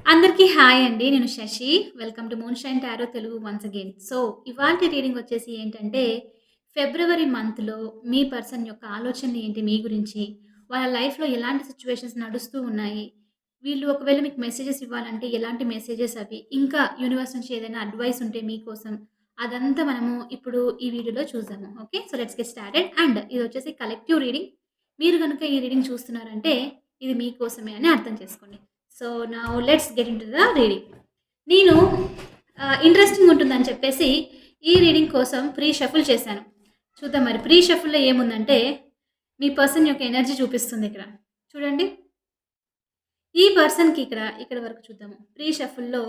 అందరికీ హాయ్ అండి. నేను Shashi. Welcome to Moonshine Tarot Telugu once again. So, ఇవాల్టి రీడింగ్ వచ్చేసి ఏంటంటే, ఫిబ్రవరి మంత్‌లో మీ పర్సన్ యొక్క ఆలోచనలు ఏంటి మీ గురించి? వాళ్ళ లైఫ్‌లో ఎలాంటి సిట్యుయేషన్స్ నడుస్తూ ఉన్నాయి? వీళ్ళు ఒకవేళ మీకు మెసేజెస్ ఇవ్వాలంటే ఎలాంటి మెసేజెస్ అవి? ఇంకా యూనివర్స్ నుంచి ఏదైనా అడ్వైస్ ఉంటే మీకోసం, అదంతా మనము ఇప్పుడు ఈ వీడియోలో చూద్దాము. Okay. So, let's get started. And ఇదొచ్చేసి కలెక్టివ్ రీడింగ్. మీరు గనుక ఈ రీడింగ్ చూస్తున్నారంటే, ఇది మీకోసమే అని అర్థం చేసుకోండి. So, now let's get into the reading. నేను ఇంట్రెస్టింగ్ ఉంటుందని చెప్పేసి ఈ రీడింగ్ కోసం ప్రీ షఫుల్ చేశాను. చూద్దాం మరి ప్రీ షఫుల్‌లో ఏముందంటే, మీ పర్సన్ యొక్క ఎనర్జీ చూపిస్తుంది ఇక్కడ. చూడండి. ఈ పర్సన్‌కి ఇక్కడ వరకు చూద్దాము. ప్రీ షఫుల్‌లో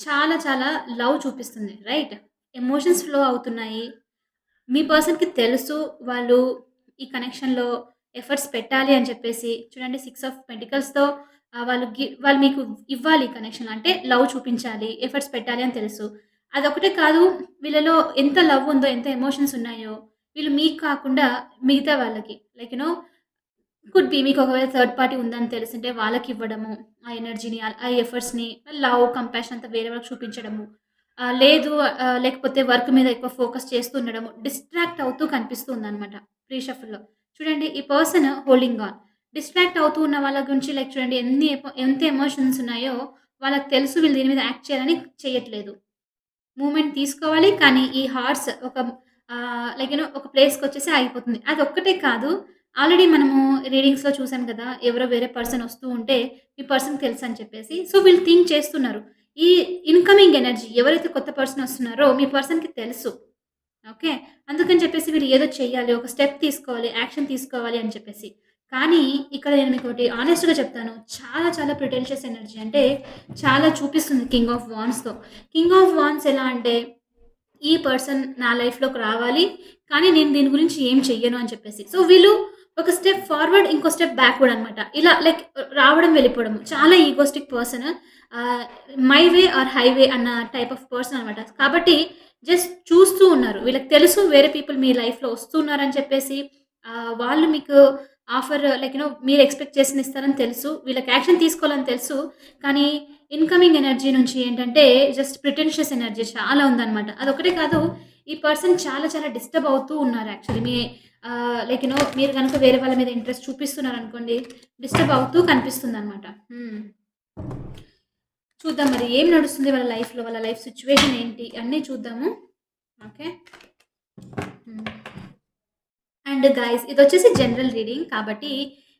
చాలా చాలా లవ్ చూపిస్తుంది. రైట్? ఎమోషన్స్ ఫ్లో అవుతున్నాయి. మీ పర్సన్‌కి తెలుసు వాళ్ళు ఈ కనెక్షన్‌లో ఎఫర్ట్స్ పెట్టాలి అని చెప్పేసి. చూడండి 6 ఆఫ్ పెంటికల్స్‌తో వాళ్ళు మీకు ఇవ్వాలి కనెక్షన్. అంటే లవ్ చూపించాలి, ఎఫర్ట్స్ పెట్టాలి అని తెలుసు. అదొకటే కాదు, వీళ్ళలో ఎంత లవ్ ఉందో, ఎంత ఎమోషన్స్ ఉన్నాయో, వీళ్ళు మీకు కాకుండా మిగతా వాళ్ళకి లైక్ కుడ్ బి మీకు ఒకవేళ థర్డ్ పార్టీ ఉందని తెలిసుంటే వాళ్ళకివ్వడము. ఆ ఎనర్జీని, ఆ ఎఫర్ట్స్‌ని, లవ్, కంపాషన్ అంతా వేరే వాళ్ళకి చూపించడము. లేదు లేకపోతే వర్క్ మీద ఎక్కువ ఫోకస్ చేస్తూ ఉండడము. డిస్ట్రాక్ట్ అవుతూ కనిపిస్తూ ఉందనమాట ప్రీ షఫుల్‌లో. చూడండి ఈ పర్సన్ హోల్డింగ్ ఆన్. డిస్ట్రాక్ట్ అవుతూ ఉన్న వాళ్ళ గురించి లైక్ చూడండి ఎంత ఎమోషన్స్ ఉన్నాయో వాళ్ళకి తెలుసు వీళ్ళు దీని మీద యాక్ట్ చేయాలని చేయట్లేదు. మూవ్‌మెంట్ తీసుకోవాలి. కానీ ఈ హార్స్ ఒక ఒక ప్లేస్‌కొచ్చేసి ఆగిపోతుంది. అదొక్కటే కాదు, ఆల్రెడీ మనము రీడింగ్స్‌లో చూసాం కదా! ఎవరో వేరే పర్సన్ వస్తూ ఉంటే, మీ పర్సన్‌కి తెలుసని చెప్పేసి. సో, వీళ్ళు థింక్ చేస్తున్నారు. ఈ ఇన్‌కమింగ్ ఎనర్జీ ఎవరైతే కొత్త పర్సన్ వస్తున్నారో మీ పర్సన్‌కి తెలుసు. ఓకే. అందుకని చెప్పేసి వీళ్ళు ఏదో చెయ్యాలి, ఒక స్టెప్ తీసుకోవాలి, యాక్షన్ తీసుకోవాలి అని చెప్పేసి. కానీ ఇక్కడ నేను మీకోటి హానెస్ట్‌గా చెప్తాను. చాలా చాలా ప్రిటెన్షియస్ ఎనర్జీ. అంటే చాలా చూపిస్తుంది కింగ్ ఆఫ్ వాండ్స్‌తో. కింగ్ ఆఫ్ వాండ్స్ ఎలా అంటే, ఈ పర్సన్ నా లైఫ్‌లోకి రావాలి. కానీ నేను దీని గురించి ఏం చెయ్యను అని చెప్పేసి. సో, వీళ్ళు ఒక స్టెప్ ఫార్వర్డ్, ఇంకో స్టెప్ బ్యాక్‌వర్డ్ అనమాట. ఇలా లైక్ రావడం, వెళ్ళిపోవడం. చాలా ఈగోస్టిక్ పర్సన్. ఆహ్, మై వే ఆర్ హైవే అన్న టైప్ ఆఫ్ పర్సన్ అనమాట. కాబట్టి జస్ట్ చూస్తూ ఉన్నారు. వీళ్ళకి తెలుసు వేరే పీపుల్ మీ లైఫ్‌లో వస్తున్నారని చెప్పేసి. వాళ్ళు మీకు ఆఫర్ మీరు ఎక్స్‌పెక్ట్ చేసింది ఇస్తారని తెలుసు. వీళ్ళకి యాక్షన్ తీసుకోవాలని తెలుసు. కానీ ఇన్‌కమింగ్ ఎనర్జీ నుంచి ఏంటంటే జస్ట్ ప్రిటెన్షియస్ ఎనర్జీ చాలా ఉందనమాట. అదొక్కటే కాదు, ఈ పర్సన్ చాలా చాలా డిస్టర్బ్ అవుతూ ఉన్నారు యాక్చువల్లీ. మీరు గనుక వేరే వాళ్ళ మీద ఇంట్రెస్ట్ చూపిస్తున్నారనుకోండి, డిస్టర్బ్ అవుతూ కనిపిస్తుందనమాట. చూద్దాం మరి ఏం నడుస్తుంది వాళ్ళ లైఫ్‌లో, వాళ్ళ లైఫ్ సిట్యుయేషన్ ఏంటి అన్నీ చూద్దాము. ఓకే. అండ్ గైస్ ఇదొచ్చేసి జనరల్ రీడింగ్ కాబట్టి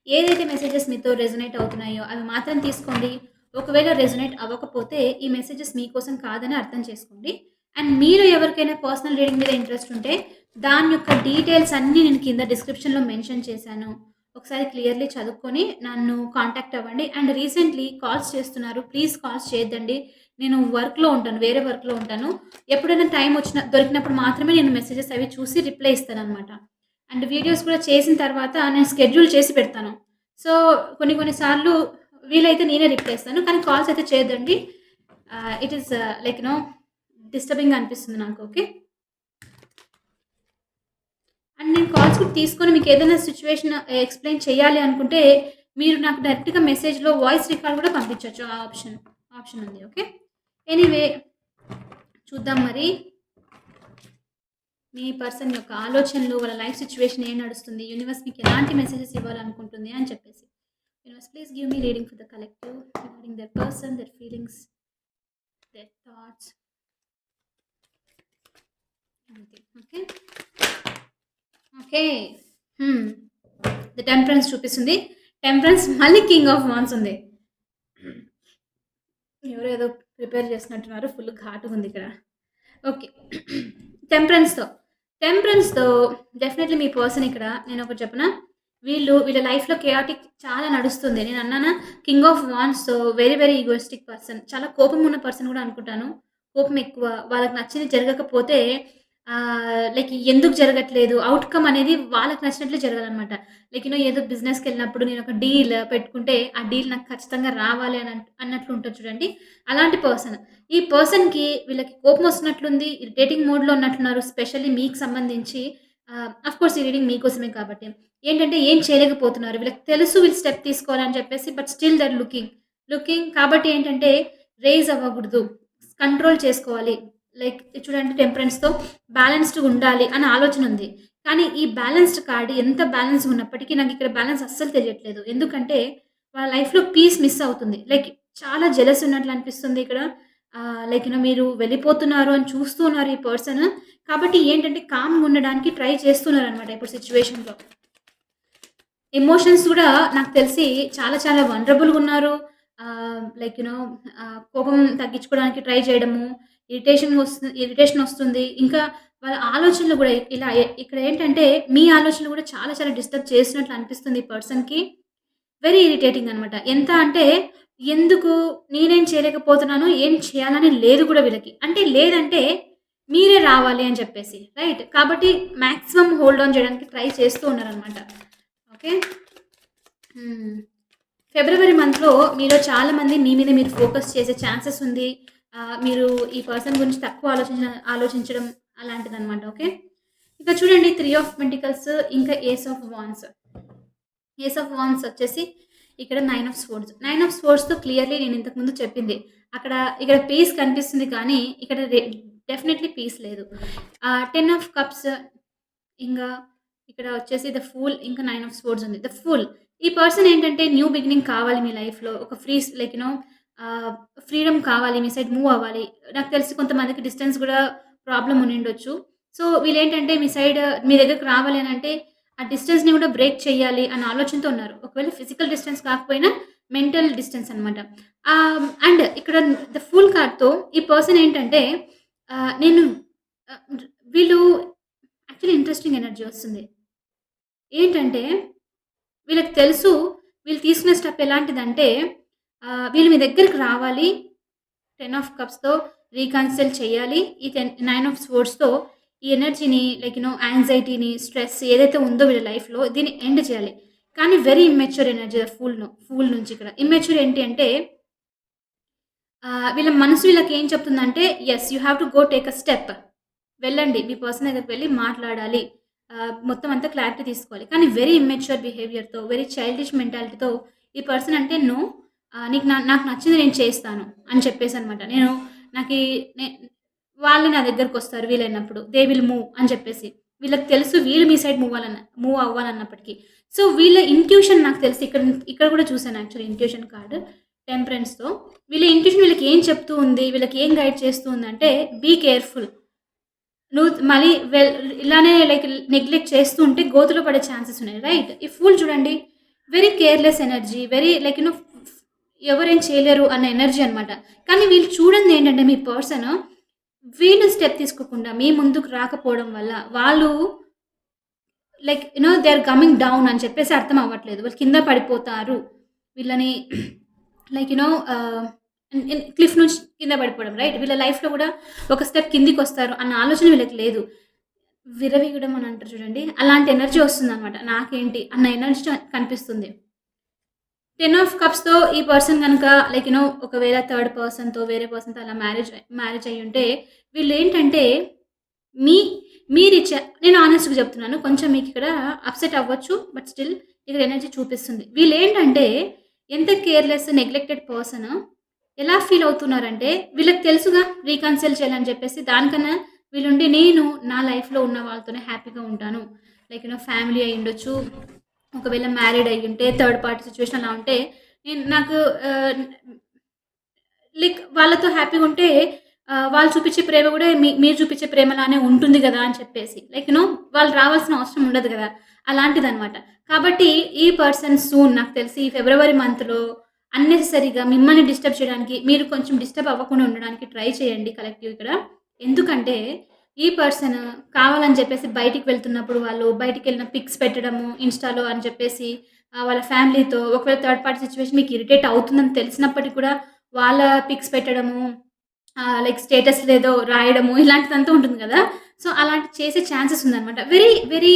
ఏదైతే మెసేజెస్ మీతో రెజొనేట్ అవుతున్నాయో అవి మాత్రం తీసుకోండి. ఒకవేళ రెజొనేట్ అవ్వకపోతే ఈ మెసేజెస్ మీకోసం కాదని అర్థం చేసుకోండి. అండ్ మీరు ఎవరికైనా పర్సనల్ రీడింగ్ మీద ఇంట్రెస్ట్ ఉంటే దాని యొక్క డీటెయిల్స్ అన్నీ నేను కింద డిస్క్రిప్షన్‌లో మెన్షన్ చేశాను. ఒకసారి క్లియర్‌లీ చదువుకొని నన్ను కాంటాక్ట్ అవ్వండి. అండ్ రీసెంట్‌లీ కాల్స్ చేస్తున్నారు. ప్లీజ్ కాల్స్ చేయొద్దండి. నేను వర్క్‌లో ఉంటాను. వేరే వర్క్‌లో ఉంటాను. ఎప్పుడైనా టైం దొరికినప్పుడు మాత్రమే నేను మెసేజెస్ అవి చూసి రిప్లై ఇస్తాననమాట. అండ్ వీడియోస్ కూడా చేసిన తర్వాత నేను షెడ్యూల్ చేసి పెడతాను. సో, కొన్ని కొన్ని సార్లు వీలైతే నేనే రిప్లై ఇస్తాను. కానీ కాల్స్ అయితే చేయొద్దండి. ఇట్ ఈస్ లైక్ డిస్టర్బింగ్‌గా అనిపిస్తుంది నాకు. ఓకే. అండ్ నేను కాల్స్ కూడా తీసుకొని మీకేదైనా సిట్యుయేషన్ ఎక్స్‌ప్లెయిన్ చేయాలి అనుకుంటే, మీరు నాకు డైరెక్ట్‌గా మెసేజ్‌లో వాయిస్ రికార్డ్ కూడా పంపించొచ్చు. ఆ ఆప్షన్ ఉంది. ఓకే. ఎనీవే చూద్దాం మరి. మీ పర్సన్ యొక్క ఆలోచనలు, వాళ్ళ లైఫ్ సిట్యుయేషన్ ఏం నడుస్తుంది, యూనివర్స్ మీకు ఎలాంటి మెసేజెస్ ఇవ్వాలనుకుంటుంది అని చెప్పేసి. Universe please give me reading for the collective regarding their person, their feelings, their thoughts. అంతే. Okay. Okay. Hmm. The temperance చూపిస్తుంది. టెంపరెన్స్ మళ్ళీ కింగ్ ఆఫ్ వాండ్స్ ఉంది. ఎవరో ఏదో ప్రిపేర్ చేస్తున్నట్టున్నారు. ఫుల్ ఘాటుగుంది ఇక్కడ. ఓకే. టెంపరెన్స్‌తో. టెంపరెన్స్‌తో డెఫినైట్‌లీ మీ పర్సన్ ఇక్కడ నేనొకటి చెప్పనా? వీళ్ళ లైఫ్‌లో కెయాటిక్ చాలా నడుస్తుంది. నేనన్నానా కింగ్ ఆఫ్ వాండ్స్‌తో వెరీ వెరీ ఈగోయిస్టిక్ పర్సన్. చాలా కోపం ఉన్న పర్సన్ గూడా అనుకుంటాను. కోపం ఎక్కువ. వాళ్ళకి నచ్చింది జరగకపోతే ఎందుకు జరగట్లేదు? ఔట్‌కమ్ అనేది వాళ్ళకి నచ్చినట్లే జరగాలనమాట. ఏదో బిజినెస్‌కెళ్ళినప్పుడు నేనొక డీల్ పెట్టుకుంటే, ఆ డీల్ నాకు ఖచ్చితంగా రావాలి అన్నట్లు ఉంటది చూడండి. అలాంటి పర్సన్. ఈ పర్సన్‌కి వీళ్ళకి కోపమొస్తున్నట్లుంది. ఇరిటేటింగ్ మోడ్‌లో ఉన్నట్లున్నారు. స్పెషల్లీ మీకు సంబంధించి ఆఫ్‌కోర్స్ ఈ రీడింగ్ మీకోసమే కాబట్టి. ఏంటంటే ఏం చేయలేకపోతున్నారు. వీళ్ళకి తెలుసు వీళ్ళు స్టెప్ తీసుకోవాలని చెప్పేసి but still they are looking. Looking కాబట్టి ఏంటంటే రైజ్ అవ్వకూడదు. కంట్రోల్ చేసుకోవాలి. లైక్ చూడండి టెంపరెన్స్‌తో బ్యాలెన్స్డ్‌గా ఉండాలి అన్న ఆలోచన ఉంది. కానీ ఈ బ్యాలెన్స్డ్ కార్డ్ ఎంత బ్యాలెన్స్‌గా ఉన్నప్పటికీ నాకిక్కడ బ్యాలెన్స్ అస్సలు తెలియట్లేదు. ఎందుకంటే వాళ్ళ లైఫ్‌లో పీస్ మిస్ అవుతుంది. లైక్ చాలా జెలస్ ఉన్నట్లు అనిపిస్తుంది ఇక్కడ. లైక్ మీరు వెళ్ళిపోతున్నారు అని చూస్తూ ఉన్నారు ఈ పర్సన్. కాబట్టి ఏంటంటే కామ్‌గా ఉండడానికి ట్రై చేస్తున్నారనమాట ఇప్పుడు సిట్యుయేషన్‌లో. ఎమోషన్స్ గూడా నాకు తెలిసి చాలా చాలా వల్నరబుల్‌గున్నారు. లైక్ కోపం తగ్గించుకోవడానికి ట్రై చేయడము, ఇరిటేషనొస్తుంది. ఇంకా వాళ్ళ ఆలోచనలు గూడా ఇలా ఇక్కడ ఏంటంటే మీ ఆలోచనలు గూడా చాలా చాలా డిస్టర్బ్ చేసినట్లు అనిపిస్తుంది ఈ పర్సన్‌కి. వెరీ ఇరిటేటింగ్ అనమాట. ఎంత అంటే ఎందుకు నేనేం చేయలేకపోతున్నాను, ఏం చేయాలని లేదు గూడా వీళ్ళకి. అంటే లేదంటే మీరే రావాలి అని చెప్పేసి. రైట్? కాబట్టి మాక్సిమం హోల్డ్ ఆన్ చేయడానికి ట్రై చేస్తూ ఉన్నారనమాట. ఓకే. హ్మ్. ఫిబ్రవరి మంత్‌లో మీలో చాలామంది మీ మీద మీరు ఫోకస్ చేసే ఛాన్సెస్ ఉంది. మీరు ఈ పర్సన్ గురించి తక్కువ ఆలోచించడం అలాంటిదనమాట. ఓకే. ఇక చూడండి 3 ఆఫ్ పెంటికల్స్ ఇంకా ace of wands. Ace of wands వచ్చేసి ఇక్కడ 9 ఆఫ్ స్వర్డ్స్. 9 ఆఫ్ స్వర్డ్స్‌తో క్లియర్‌లీ నేను ఇంతకు ముందు చెప్పింది. ఇక్కడ పీస్ కనిపిస్తుంది కానీ ఇక్కడ డెఫినైట్‌లీ పీస్ లేదు. 10 ఆఫ్ కప్స్ ఇంగా ఇక్కడ వచ్చేసి ద ఫూల్ ఇంకా 9 ఆఫ్ స్వర్డ్స్ ఉంది. ద ఫూల్ ఈ పర్సన్ ఏంటంటే న్యూ బిగినింగ్ కావాలి మీ లైఫ్‌లో. ఒక లైక్ ఆహ్, ఫ్రీడమ్ కావాలి. మీ సైడ్ మూవ్ అవ్వాలి. నాకు తెలిసి కొంతమందికి డిస్టెన్స్ గూడా ప్రాబ్లమ్ ఉండిండొచ్చు. సో, వీళ్ళేంటంటే మీ సైడ్ మీ దగ్గరికి రావాలి అనంటే ఆ డిస్టెన్స్‌ని గూడా బ్రేక్ చేయాలి అన్న ఆలోచనతో ఉన్నారు. ఒకవేళ ఫిజికల్ డిస్టెన్స్ కాకపోయినా మెంటల్ డిస్టెన్స్ అనమాట. అండ్ ఇక్కడ ద ఫూల్ కార్డ్‌తో ఈ పర్సన్ ఏంటంటే నేను ఆహ్, వీళ్ళు యాక్చువల్లీ ఇంట్రెస్టింగ్ ఎనర్జీ వస్తుంది. ఏంటంటే వీళ్ళకి తెలుసు వీళ్ళు తీసుకునే స్టెప్ ఎలాంటిదంటే వీళ్ళు మీ దగ్గరికి రావాలి. 10 ఆఫ్ కప్స్‌తో రీకన్సిల్ చేయాలి. ఈ 9 ఆఫ్ స్వర్డ్స్‌తో ఈ ఎనర్జీని లైక్ యాంగ్జైటీని, స్ట్రెస్ ఏదైతే ఉందో వీళ్ళ లైఫ్‌లో దీన్ని ఎండ్ చేయాలి. కానీ వెరీ ఇమ్మెచ్యూర్ ఎనర్జీ ఫూల్ నుంచి ఇక్కడ. ఇమ్మెచ్యూర్ ఏంటి అంటే వీళ్ళ మనసు వీళ్ళకేం చెప్తుందంటే yes you have to go take a step. వెళ్ళండి. మీ పర్సన్ దగ్గరికి వెళ్లి మాట్లాడాలి. మొత్తం అంతా క్లారిటీ తీసుకోవాలి. కానీ వెరీ ఇమ్మెచ్యూర్ బిహేవియర్‌తో, వెరీ చైల్డిష్ మెంటాలిటీతో ఈ పర్సన్ అంటే నో నీకు నాకు నచ్చింది నేను చేస్తాను అని చెప్పేసనమాట. నాకీ నే వాళ్ళు నా దగ్గరకొస్తారు వీలైనప్పుడు. దే విల్ మూవ్ అని చెప్పేసి. వీళ్ళకి తెలుసు వీళ్ళు మీ సైడ్ మూవ్ అవ్వాలన్నప్పటికి. సో, వీళ్ళ ఇంట్యూషన్ నాకు తెలిసి ఇక్కడ కూడా చూసాను యాక్చువల్లీ ఇంట్యూషన్ కార్డ్ టెంపరెన్స్‌తో. వీళ్ళ ఇంట్యూషన్ వీళ్ళకి ఏం చెప్తూ ఉంది, వీళ్ళకి ఏం గైడ్ చేస్తూ ఉందంటే బీ కేర్‌ఫుల్. నువ్వు మళ్ళీ ఇలానే లైక్ నెగ్లెక్ట్ చేస్తూ ఉంటే గోతిలో పడే ఛాన్సెస్ ఉన్నాయి. రైట్? ఈ ఫూల్ చూడండి. Very careless energy. Very like ఎవరేం చేయలేరు అన్న ఎనర్జీ అనమాట. కానీ వీళ్ళు చూడంది ఏంటంటే మీ పర్సన్ వీళ్ళు స్టెప్ తీసుకోకుండా మీ ముందుకు రాకపోవడం వల్ల వాళ్ళు like they are coming down అని చెప్పేసి అర్థం అవ్వట్లేదు. వాళ్ళు కింద పడిపోతారు. వీళ్ళని లైక్ క్లిఫ్ నుంచి కింద పడిపోవడం. రైట్? వీళ్ళ లైఫ్‌లో కూడా ఒక స్టెప్ కిందికొస్తారు అన్న ఆలోచన వీళ్ళకి లేదు. విర్రవీగడం అని అంటారు చూడండి. అలాంటి ఎనర్జీ వస్తుందనమాట. నాకేంటి అన్న ఎనర్జీ కనిపిస్తుంది. 10 ఆఫ్ కప్స్‌తో ఈ పర్సన్ గనక లైక్ ఒకవేళ థర్డ్ పర్సన్‌తో వేరే పర్సన్‌తో అలా మ్యారేజ్ అయ్యుంటే వీళ్ళేంటంటే మీ మీరిచ్చే నేను హానెస్ట్‌గా చెప్తున్నాను. కొంచెం మీకిక్కడ అప్‌సెట్ అవ్వచ్చు. బట్ స్టిల్ ఇక్కడ ఎనర్జీ చూపిస్తుంది. వీళ్ళేంటంటే ఎంత కేర్‌లెస్, నెగ్లెక్టెడ్ పర్సన్ ఎలా ఫీల్ అవుతున్నారంటే వీళ్ళకి తెలుసుగా రీకన్సిల్ చేయాలని చెప్పేసి దానికన్నా వీళ్ళుండి నేను నా లైఫ్‌లో ఉన్న వాళ్ళతోనే హ్యాపీగా ఉంటాను. లైక్ ఫ్యామిలీ అయ్యుండొచ్చు. ఒకవేళ మ్యారీడ్ అయ్యుంటే థర్డ్ పార్టీ సిట్యుయేషన్ అలా ఉంటే నాకు లైక్ వాళ్ళతో హ్యాపీగుంటే వాళ్ళు చూపిచ్చే ప్రేమ గూడా మీరు చూపిచ్చే ప్రేమలానే ఉంటుంది గదా! అని చెప్పేసి. లైక్ వాళ్ళు రావాల్సిన అవసరం ఉండదు గదా! అలాంటిదనమాట. కాబట్టి ఈ పర్సన్ సూన్ నాకు తెలిసి ఫిబ్రవరి మంత్‌లో అన్నెసెసరీగా మిమ్మల్ని డిస్టర్బ్ చేయడానికి మీరు కొంచెం డిస్టర్బ్ అవ్వకుండా ఉండడానికి ట్రై చేయండి కలెక్టివ్ ఇక్కడ. ఎందుకంటే ఈ పర్సన్ కావాలని చెప్పేసి బయటికి వెళ్తున్నప్పుడు వాళ్ళు బయటికెళ్ళిన పిక్స్ పెట్టడము ఇన్‌స్టాలో అని చెప్పేసి వాళ్ళ ఫ్యామిలీతో ఒకవేళ థర్డ్ పార్టీ సిట్యుయేషన్ మీకు ఇరిటేట్ అవుతుందని తెలిసినప్పటికి కూడా వాళ్ళ పిక్స్ పెట్టడము లైక్ స్టేటస్‌లేదో రాయడము ఇలాంటిదంతా ఉంటుంది గదా! సో, అలాంటివి చేసే ఛాన్సెస్ ఉందనమాట. వెరీ, వెరీ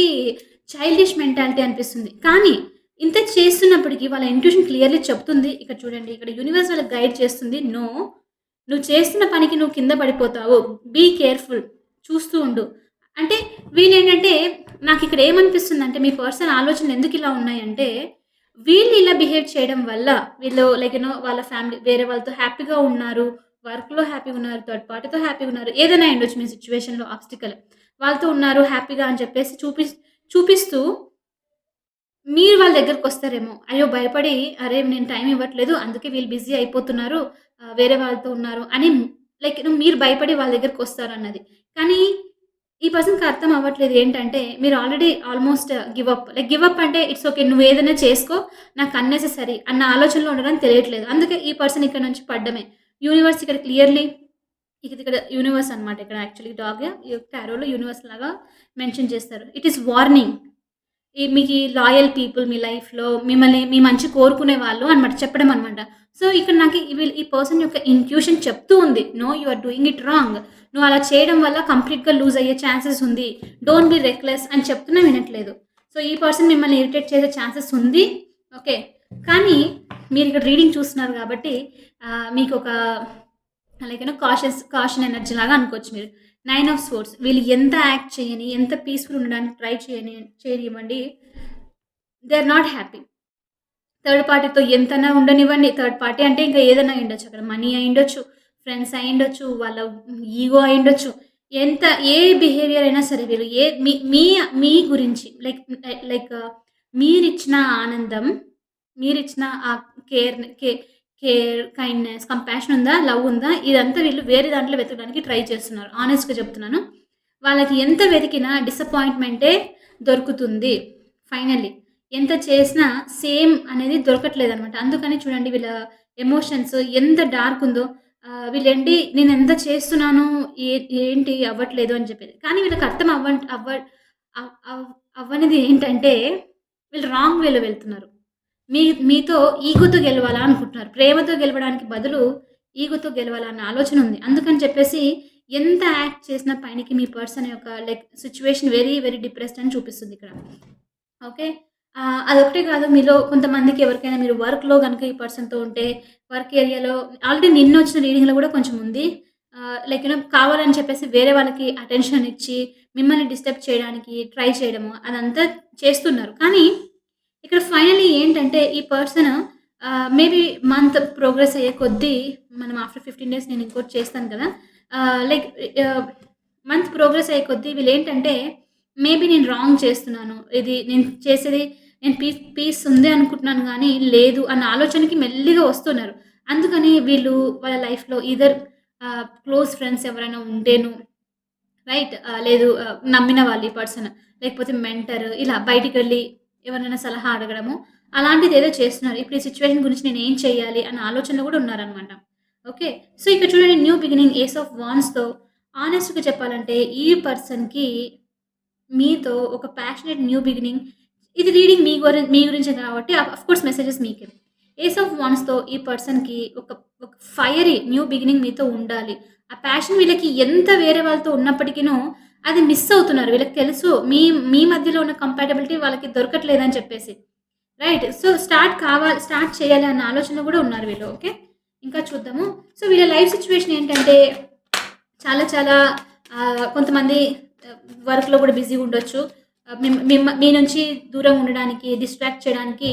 చైల్డిష్ మెంటాలిటీ అనిపిస్తుంది. కానీ ఇంత చేస్తున్నప్పటికి వాళ్ళ ఇంట్యూషన్ క్లియర్‌లీ చెప్తుంది. ఇక్కడ చూడండి ఇక్కడ యూనివర్స్ వాళ్ళకి గైడ్ చేస్తుంది. నో నువ్వు చేస్తున్న పనికి నువ్వు కింద పడిపోతావు. Be careful. చూస్తూ ఉండు. అంటే వీళ్ళేంటంటే నాకిక్కడ ఏమనిపిస్తుందంటే మీ పర్సనల్ ఆలోచనలు ఎందుకిలా ఉన్నాయంటే వీళ్ళు ఇలా బిహేవ్ చేయడం వల్ల వీళ్ళు లైక్ వాళ్ళ ఫ్యామిలీ వేరే వాళ్ళతో హ్యాపీగా ఉన్నారు. వర్క్‌లో హ్యాపీగా ఉన్నారు. థర్డ్ పార్టీతో హ్యాపీగా ఉన్నారు. ఏదైనా అయ్యుండొచ్చు మీ సిట్యుయేషన్‌లో ఆబ్స్టికల్. వాళ్ళతో ఉన్నారు హ్యాపీగా అని చెప్పేసి చూపిస్తూ మీరు వాళ్ళ దగ్గరకొస్తారేమో. అయ్యో! భయపడి అరే! నేను టైమ్ ఇవ్వట్లేదు. అందుకే వీళ్ళు బిజీ అయిపోతున్నారు. వేరే వాళ్ళతో ఉన్నారు అని లైక్ మీరు భయపడి వాళ్ళ దగ్గరకొస్తారన్నది. కానీ ఈ పర్సన్‌కి అర్థం అవ్వట్లేదు ఏంటంటే, మీరు already almost give up. Like give up అంటే ఇట్స్ ఓకే. నువ్వేదైనా చేసుకో. నాకు అన్నెసెసరీ అన్న ఆలోచనలో ఉండరని తెలియట్లేదు. అందుకే ఈ పర్సన్ ఇక్కడ నుంచి పడ్డమే. యూనివర్స్ ఇక్కడ క్లియర్‌లీ ఇది ఇక్కడ యూనివర్స్ అన్నమాట. ఇక్కడ యాక్చువల్లీ టారోలో యూనివర్స్ లాగా మెన్షన్ చేస్తారు. It is warning. మీకీ లాయల్ పీపుల్ మీ లైఫ్‌లో మిమ్మల్ని మీ మంచి కోరుకునే వాళ్ళు అనమాట చెప్పడం అనమాట. సో, ఇక్కడ నాకు ఈ పర్సన్ యొక్క ఇంట్యూషన్ చెప్తూ ఉంది. No you are doing it wrong. నువ్వు అలా చేయడం వల్ల కంప్లీట్‌గా లూజ్ అయ్యే ఛాన్సెస్ ఉంది. డోంట్ బి రెక్లెస్ అని చెప్తున్నా వినట్లేదు. సో, ఈ పర్సన్ మిమ్మల్ని ఇరిటేట్ చేసే ఛాన్సెస్ ఉంది. ఓకే. కానీ మీరిక్కడ రీడింగ్ చూస్తున్నారు కాబట్టి మీకొక లైక్ కాషన్ ఎనర్జీ లాగా అనుకోవచ్చు మీరు. 9 ఆఫ్ స్వోర్డ్స్ వీళ్ళు ఎంత యాక్ట్ చేయని, ఎంత పీస్‌ఫుల్ ఉండడానికి ట్రై చేయనివ్వండి. They are not happy. Third పార్టీతో ఎంతైనా ఉండనివ్వండి. థర్డ్ పార్టీ అంటే ఇంకా ఏదైనా అయ్యుండొచ్చు. అక్కడ మనీ అయ్యుండొచ్చు, ఫ్రెండ్స్ అయ్యుండొచ్చు, వాళ్ళ ఈగో అయ్యుండొచ్చు. ఎంత ఏ బిహేవియర్ అయినా సరే వీళ్ళు మీ మీ మీ గురించి లైక్ మీరిచ్చిన ఆనందం, మీరిచ్చిన ఆ కేర్‌ని కేర్, కైండ్‌నెస్, కంపాషన్ ఉందా? లవ్ ఉందా? ఇదంతా వీళ్ళు వేరే దాంట్లో వెతకడానికి ట్రై చేస్తున్నారు. హానెస్ట్‌గా చెప్తున్నాను. వాళ్ళకి ఎంత వెతికినా డిసప్పాయింట్‌మెంటే దొరుకుతుంది ఫైనల్లీ. ఎంత చేసినా సేమ్ అనేది దొరకట్లేదనమాట. అందుకని చూడండి వీళ్ళ ఎమోషన్స్ ఎంత డార్క్ ఉందో. వీళ్ళేంటి నేనెంత చేస్తున్నాను ఏ ఏంటి అవ్వట్లేదు అని చెప్పేది. కానీ వీళ్ళకి అర్థం అవ్వన్ అవ్వ అవ్ అవ్ అవ్వనిది ఏంటంటే వీళ్ళు రాంగ్ వేలో వెళ్తున్నారు. మీతో ఈగోతో గెలవాలా అనుకుంటున్నారు. ప్రేమతో గెలవడానికి బదులు ఈగోతో గెలవాలా అన్న ఆలోచన ఉంది. అందుకని చెప్పేసి ఎంత యాక్ట్ చేసినా పైనకి మీ పర్సన్ యొక్క సిట్యుయేషన్ వెరీ, వెరీ డిప్రెస్డ్ అని చూపిస్తుంది ఇక్కడ. ఓకే. అదొకటే కాదు మీలో కొంతమందికి ఎవరికైనా మీరు వర్క్‌లో గనుక ఈ పర్సన్‌తో ఉంటే వర్క్ ఏరియాలో ఆల్రెడీ నిన్నొచ్చిన రీడింగ్‌లో కూడా కొంచెం ఉంది. కావాలని చెప్పేసి వేరే వాళ్ళకి అటెన్షన్ ఇచ్చి మిమ్మల్ని డిస్టర్బ్ చేయడానికి ట్రై చేయడము అదంతా చేస్తున్నారు. కానీ ఇక్కడ ఫైనల్లీ ఏంటంటే ఈ పర్సన్ మేబీ మంత్ ప్రోగ్రెస్ అయ్యే కొద్దీ మనం ఆఫ్టర్ 15 డేస్ నేను ఇంకోటి చేస్తాను కదా! లైక్ మంత్ ప్రోగ్రెస్ అయ్యే కొద్దీ వీళ్ళేంటంటే మేబీ నేను రాంగ్ చేస్తున్నాను. ఇది నేను చేసేది నేను పీస్ ఉంది అనుకుంటున్నాను గానీ లేదు అన్న ఆలోచనకి మెల్లిగా వస్తున్నారు. అందుకని వీళ్ళు వాళ్ళ లైఫ్‌లో ఈదర్ క్లోజ్ ఫ్రెండ్స్ ఎవరైనా ఉంటేను రైట్. లేదు నమ్మిన వాళ్ళు ఈ పర్సన్. లేకపోతే మెంటర్ ఇలా బయటికెళ్ళి ఎవరినైనా సలహా అడగడము. అలాంటిదేదో చేస్తున్నారు. ఇప్పుడు ఈ సిట్యుయేషన్ గురించి నేనేం చేయాలి అన్న ఆలోచనలో గూడా ఉన్నారనమాట. ఓకే. సో, ఇక్కడ చూడండి న్యూ బిగినింగ్ ఏస్ ఆఫ్ వాండ్స్‌తో హానెస్ట్‌గా చెప్పాలంటే ఈ పర్సన్‌కి మీతో ఒక ప్యాషనేట్ న్యూ బిగినింగ్ ఇది రీడింగ్ మీ గురించే కాబట్టి ఆఫ్‌కోర్స్ మెసేజెస్ మీకే. ఏస్ ఆఫ్ వాండ్స్‌తో ఈ పర్సన్‌కి ఒక ఫైరీ న్యూ బిగినింగ్ మీతో ఉండాలి. ఆ ప్యాషన్ వీళ్ళకి ఎంత వేరే వాళ్ళతో ఉన్నప్పటికీను అది మిస్ అవుతున్నారు. వీళ్ళకి తెలుసు మీ మీ మధ్యలో ఉన్న కంపాటబిలిటీ వాళ్ళకి దొరకట్లేదని చెప్పేసి. రైట్. సో, స్టార్ట్ చేయాలి అన్న ఆలోచనలో గూడా ఉన్నారు వీళ్ళు. ఓకే. ఇంకా చూద్దాము. సో, వీళ్ళ లైఫ్ సిట్యుయేషన్ ఏంటంటే చాలా చాలా కొంతమంది వర్క్‌లో గూడా బిజీగా ఉండొచ్చు. మీ నుంచి దూరంగా ఉండడానికి, డిస్ట్రాక్ట్ చేయడానికి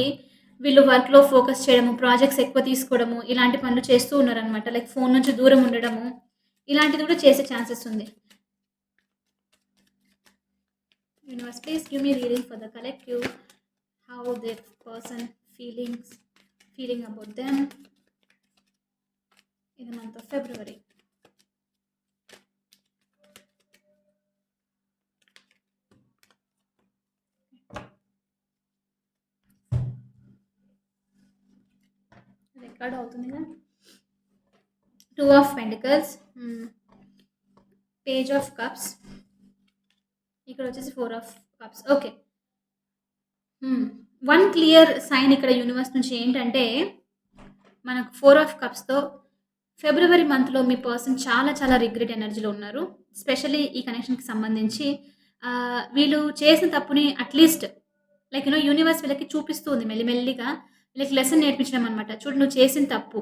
వీళ్ళు వర్క్‌లో ఫోకస్ చేయడము, ప్రాజెక్ట్స్ ఎక్కువ తీసుకోవడము, ఇలాంటి పనులు చేస్తూ ఉన్నారనమాట. లైక్ ఫోను నుంచి దూరం ఉండడము, ఇలాంటిది కూడా చేసే ఛాన్సెస్ ఉంది. Universe please give me reading for the collective. How that person feeling about them in the month of February. Record అవుతుందిగా. 2 of pentacles, page of cups, ఇక్కడ వచ్చేసి 4 of cups. Okay. One clear sign ఇక్కడ universe నుంచి ఏంటంటే మనకు 4 of కప్స్‌తో ఫిబ్రవరి మంత్‌లో మీ person చాలా చాలా రిగ్రెట్ ఎనర్జీలో ఉన్నారు. స్పెషల్లీ ఈ కనెక్షన్‌కి సంబంధించి వీళ్ళు చేసిన తప్పుని అట్‌లీస్ట్ యూనివర్స్ వీళ్ళకి చూపిస్తూ ఉంది మెల్లిమెల్లిగా. వీళ్ళకి లెసన్ నేర్పించడం అనమాట. చూడు నువ్వు చేసిన తప్పు.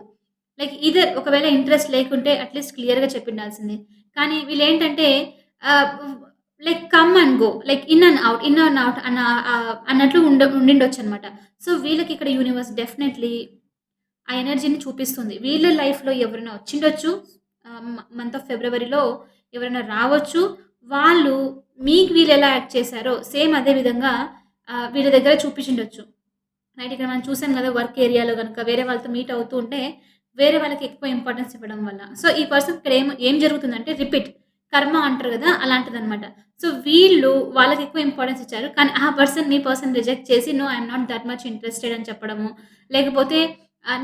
ఒకవేళ ఇంట్రెస్ట్ లేకుంటే అట్‌లీస్ట్ క్లియర్‌గా చెప్పుండాల్సింది. కానీ వీళ్ళేంటంటే ఆహ్, like come and go. Like in and out అన్నట్లు ఉండిండొచ్చనమాట. సో, వీళ్ళకి ఇక్కడ యూనివర్స్ డెఫినైట్‌లీ ఆ ఎనర్జీని చూపిస్తుంది. వీళ్ళ లైఫ్‌లో ఎవరైనా వచ్చిండొచ్చు. మంత్ ఆఫ్ ఫిబ్రవరిలో ఎవరైనా రావచ్చు. వాళ్ళు మీకు వీళ్ళెలా యాక్ట్ చేశారో సేమ్ అదే విధంగా వీళ్ళ దగ్గర చూపించుండొచ్చు. రైట్. ఇక్కడ మనం చూసాం గదా! వర్క్ ఏరియాలో గనుక వేరే వాళ్ళతో మీట్ అవుతూ ఉంటే, వేరే వాళ్ళకి ఎక్కువ ఇంపార్టెన్స్ ఇవ్వడం వల్ల. సో, ఈ పర్సన్ ఇక్కడ ఏం జరుగుతుందంటే రిపీట్. కర్మ అంటారు గదా! అలాంటిదనమాట. సో, వీళ్ళు వాళ్ళకి ఎక్కువ ఇంపార్టెన్స్ ఇచ్చారు. కానీ ఆ పర్సన్ మీ పర్సన్ రిజెక్ట్ చేసి no I am not that much interested అని చెప్పడము. లేకపోతే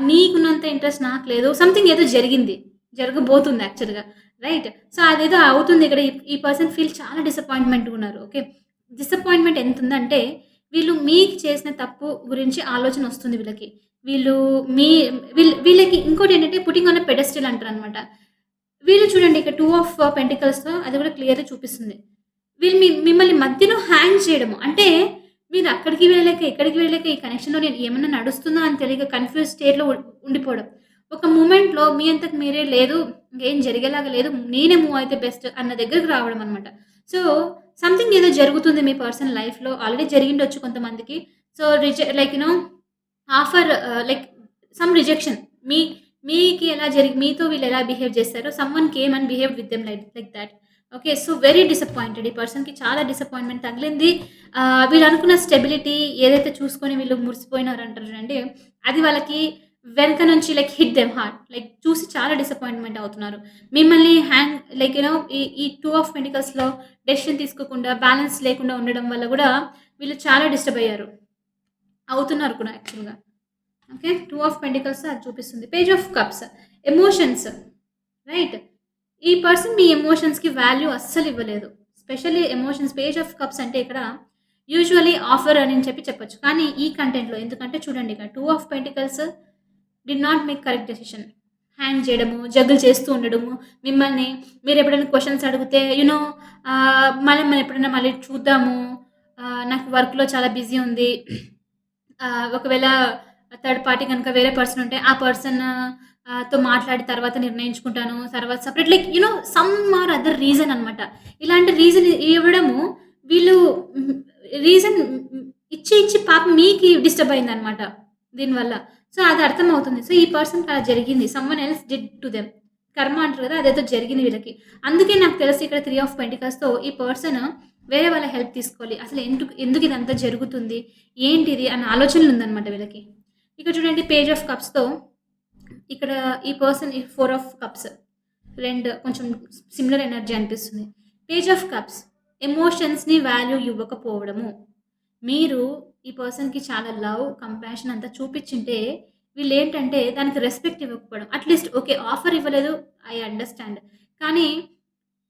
నీకున్నంత ఇంట్రెస్ట్ నాకు లేదు. సంథింగ్ ఏదో జరిగింది. జరగబోతుంది యాక్చువల్‌గా. రైట్. సో, అదేదో అవుతుంది ఇక్కడ. ఈ పర్సన్ ఫీల్ చాలా డిసప్పాయింట్‌మెంట్‌గా ఉన్నారు. ఓకే. డిసప్పాయింట్‌మెంట్ ఎంతుందంటే వీళ్ళు మీకు చేసిన తప్పు గురించి ఆలోచనొస్తుంది వీళ్ళకి. వీళ్ళు మీ వీళ్ళకి ఇంకోటేంటంటే పుట్టింగ్ ఆన్ ఎ పెడెస్టల్ అంటారనమాట. వీళ్ళు చూడండి ఇక్కడ 2 ఆఫ్ పెంటికల్స్‌తో అది కూడా క్లియర్‌గా చూపిస్తుంది. వీళ్ళు మిమ్మల్ని మధ్యలో హ్యాంగ్ చేయడము. అంటే మీరు అక్కడికి వెళ్ళలేక, ఇక్కడికి వెళ్ళలేక ఈ కనెక్షన్‌లో నేను ఏమన్నా నడుస్తుందా అని తెలియక కన్‌ఫ్యూజ్ స్టేట్‌లో ఉండిపోవడం. ఒక మూమెంట్‌లో మీ అంతకు మీరే లేదు, ఇంకేం జరిగేలాగా లేదు, నేనే మూవ్ అయితే బెస్ట్ అన్న దగ్గరికి రావడం అనమాట. సో, సంథింగ్ ఏదో జరుగుతుంది మీ పర్సన్ లైఫ్‌లో. ఆల్రెడీ జరిగిండొచ్చు కొంతమందికి. So, like offer like some rejection. మీ మీకి ఎలా మీతో వీళ్ళు ఎలా బిహేవ్ చేస్తారో someone came and behaved with them like that. Okay. So, very disappointed. ఈ పర్సన్‌కి చాలా డిసప్పాయింట్‌మెంట్ తగిలింది. వీళ్ళు అనుకున్న స్టెబిలిటీ ఏదైతే చూసుకొని వీళ్ళు మురిసిపోయినారంటారు చూడండి. అది వాళ్ళకి వెనక నుంచి like hit them hard. Like చూసి చాలా డిసప్పాయింట్‌మెంట్ అవుతున్నారు. మిమ్మల్ని లైక్ ఈ 2 ఆఫ్ పెంటికల్స్‌లో డెసిషన్ తీసుకోకుండా, బ్యాలెన్స్ లేకుండా ఉండడం వల్ల గూడా వీళ్ళు చాలా డిస్టర్బ్ అయ్యారు. అవుతున్నారు కూడా యాక్చువల్‌గా. ఓకే. 2 ఆఫ్ పెంటికల్స్ అది చూపిస్తుంది. Page of cups emotions. Right. ఈ పర్సన్ మీ ఎమోషన్స్‌కి వాల్యూ అస్సలివ్వలేదు. Specially emotions page of cups అంటే ఇక్కడ యూజువల్లీ ఆఫర్ అని చెప్పొచ్చు. కానీ ఈ కంటెంట్‌లో ఎందుకంటే చూడండి ఇక్కడ 2 of pentacles did not make correct decision. Hang చేయడము, జగ్గులు చేస్తూ ఉండడము, మిమ్మల్ని మీరెప్పుడైనా క్వెషన్స్ అడిగితే మనం ఎప్పుడైనా మళ్ళీ చూద్దాము. నాకు వర్క్‌లో చాలా బిజీ ఉంది. ఒకవేళ థర్డ్ పార్టీ గనుక వేరే పర్సన్ ఉంటే, ఆ పర్సన్ తో మాట్లాడి తర్వాత నిర్ణయించుకుంటాను. తర్వాత separate like some or other reason అనమాట. ఇలాంటి రీజన్ ఇవ్వడము వీళ్ళు హ్మ్, రీజన్ ఇచ్చి పాపం మీకి డిస్టర్బ్ అయిందనమాట దీనివల్ల. సో, అది అర్థమవుతుంది. సో, ఈ పర్సన్‌కి అలా జరిగింది. Someone else did to them. కర్మ అంటారు కదా! అదేదో జరిగింది వీళ్ళకి. అందుకే నాకు తెలిసి ఇక్కడ 3 ఆఫ్ పెంటికల్స్‌తో ఈ పర్సన్ వేరే వాళ్ళ హెల్ప్ తీసుకోవాలి. అసలు ఎందుకు ఇదంతా జరుగుతుంది? ఏంటిది? అన్న ఆలోచనలుందనమాట వీళ్ళకి. ఇక్కడ చూడండి పేజ్ ఆఫ్ కప్స్‌తో ఇక్కడ ఈ పర్సన్ ఈ 4 ఆఫ్ కప్స్ 2 కొంచెం సిమిలర్ ఎనర్జీ అనిపిస్తుంది. పేజ్ ఆఫ్ కప్స్ ఎమోషన్స్‌ని వాల్యూ ఇవ్వకపోవడము. మీరు ఈ పర్సన్‌కి చాలా లవ్, కంపాషన్ అంతా చూపిచ్చుంటే వీళ్ళేంటంటే దానికి రెస్పెక్ట్ ఇవ్వకపోవడం. At least okay. ఆఫర్ ఇవ్వలేదు. I understand. కానీ